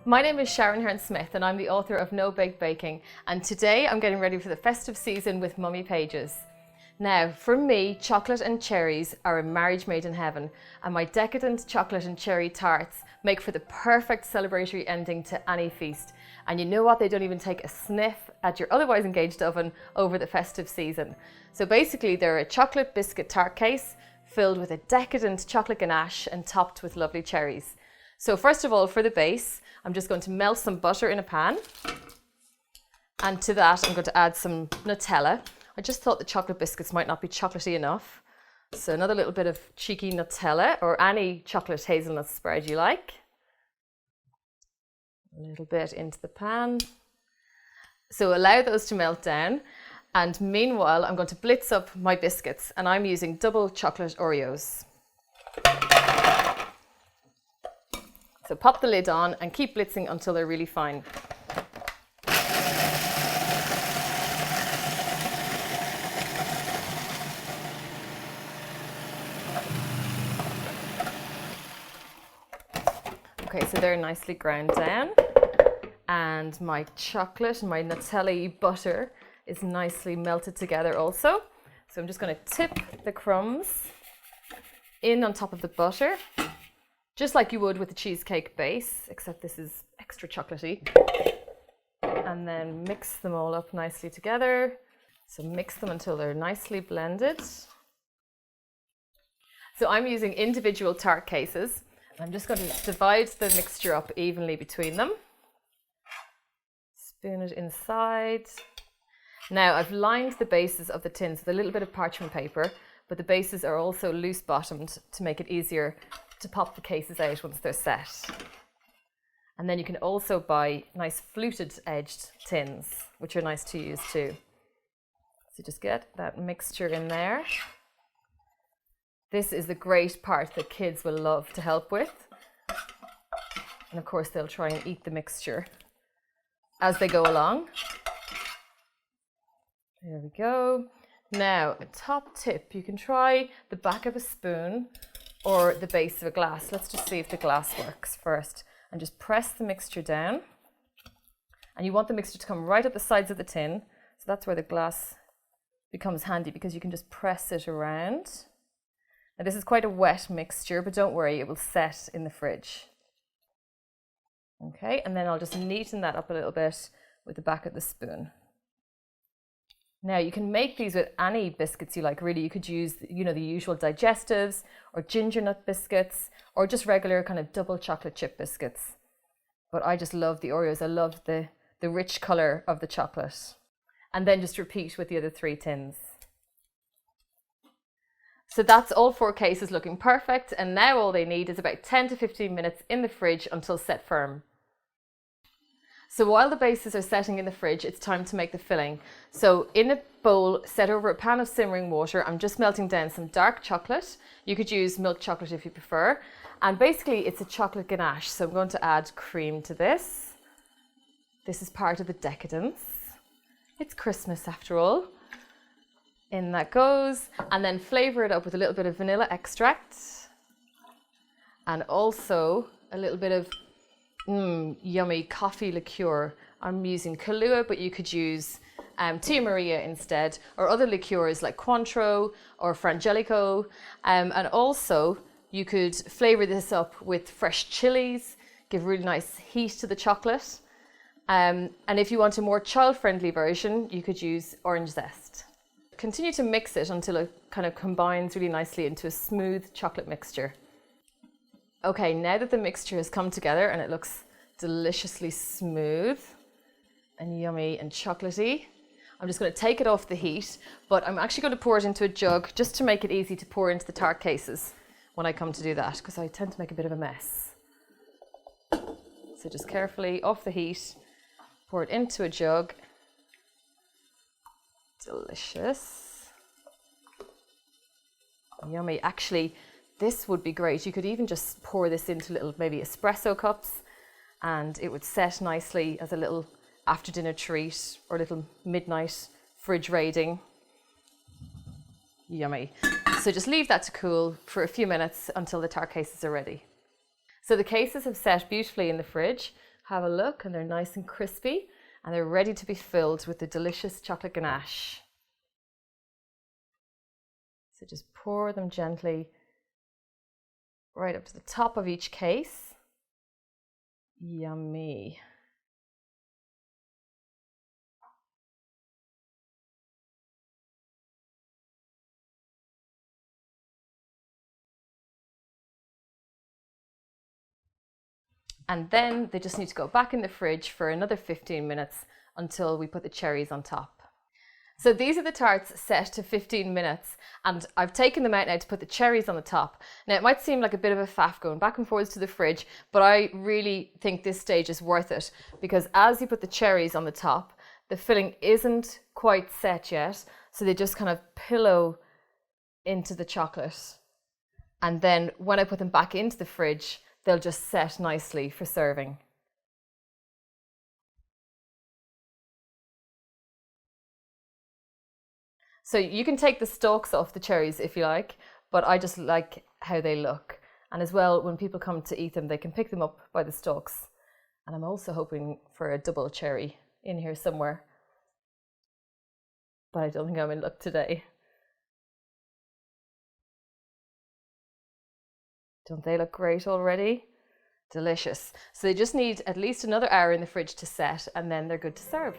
My name is Sharon Hearn-Smith and I'm the author of No Bake Baking, and today I'm getting ready for the festive season with Mummy Pages. Now, for me, chocolate and cherries are a marriage made in heaven, and my Decadent chocolate and cherry tarts make for the perfect celebratory ending to any feast. And you know what? They don't even take a sniff at your otherwise engaged oven over the festive season. So basically, they're a chocolate biscuit tart case filled with a decadent chocolate ganache and topped with lovely cherries. So first of all, for the base, I'm just going to melt some butter in a pan. And to that, I'm going to add some Nutella. I just thought the chocolate biscuits might not be chocolatey enough. So another little bit of cheeky Nutella, or any chocolate hazelnut spread you like. A little bit into the pan. So allow those to melt down. And meanwhile, I'm going to blitz up my biscuits, and I'm using double chocolate Oreos. So pop the lid on and keep blitzing until they're really fine. Okay, so they're nicely ground down, and my chocolate and my Nutella butter is nicely melted together also. So I'm just going to tip the crumbs in on top of the butter, just like you would with the cheesecake base, except this is extra chocolatey. And then mix them all up nicely together. So mix them until they're nicely blended. So I'm using individual tart cases. I'm just going to divide the mixture up evenly between them. Spoon it inside. Now I've lined the bases of the tins with a little bit of parchment paper, but the bases are also loose bottomed to make it easier to pop the cases out once they're set. And then you can also buy nice fluted edged tins, which are nice to use too. So just get that mixture in there. This is the great part that kids will love to help with. And of course they'll try and eat the mixture as they go along. There we go. Now, a top tip, you can try the back of a spoon or the base of a glass. Let's just see if the glass works first. And just press the mixture down. And you want the mixture to come right up the sides of the tin. So that's where the glass becomes handy, because you can just press it around. Now this is quite a wet mixture, but don't worry, it will set in the fridge. Okay, and then I'll just neaten that up a little bit with the back of the spoon. Now you can make these with any biscuits you like, really. You could use, the usual digestives or ginger nut biscuits, or just regular kind of double chocolate chip biscuits. But I just love the Oreos. I love the rich colour of the chocolate. And then just repeat with the other 3 tins. So that's all 4 cases looking perfect, and now all they need is about 10 to 15 minutes in the fridge until set firm. So while the bases are setting in the fridge, it's time to make the filling. So in a bowl set over a pan of simmering water, I'm just melting down some dark chocolate. You could use milk chocolate if you prefer. And basically it's a chocolate ganache. So I'm going to add cream to this. This is part of the decadence. It's Christmas after all. In that goes. And then flavour it up with a little bit of vanilla extract. And also a little bit of yummy coffee liqueur. I'm using KahluÌa, but you could use Tia Maria instead, or other liqueurs like Cointreau or Frangelico. And also you could flavour this up with fresh chilies, give really nice heat to the chocolate. And if you want a more child-friendly version, you could use orange zest. Continue to mix it until it kind of combines really nicely into a smooth chocolate mixture. Okay, now that the mixture has come together and it looks deliciously smooth and yummy and chocolatey, I'm just going to take it off the heat, but I'm actually going to pour it into a jug just to make it easy to pour into the tart cases when I come to do that, because I tend to make a bit of a mess. So just carefully off the heat, pour it into a jug. Delicious. Yummy. Actually, this would be great. You could even just pour this into little maybe espresso cups, and it would set nicely as a little after dinner treat or a little midnight fridge raiding. Yummy. So just leave that to cool for a few minutes until the tart cases are ready. So the cases have set beautifully in the fridge. Have a look, and they're nice and crispy, and they're ready to be filled with the delicious chocolate ganache. So just pour them gently right up to the top of each case. Yummy. And then they just need to go back in the fridge for another 15 minutes until we put the cherries on top. So these are the tarts set to 15 minutes, and I've taken them out now to put the cherries on the top. Now it might seem like a bit of a faff going back and forwards to the fridge, but I really think this stage is worth it, because as you put the cherries on the top, the filling isn't quite set yet, so they just kind of pillow into the chocolate. And then when I put them back into the fridge, they'll just set nicely for serving. So you can take the stalks off the cherries if you like, but I just like how they look. And as well, when people come to eat them, they can pick them up by the stalks. And I'm also hoping for a double cherry in here somewhere, but I don't think I'm in luck today. Don't they look great already? Delicious. So they just need at least another hour in the fridge to set, and then they're good to serve.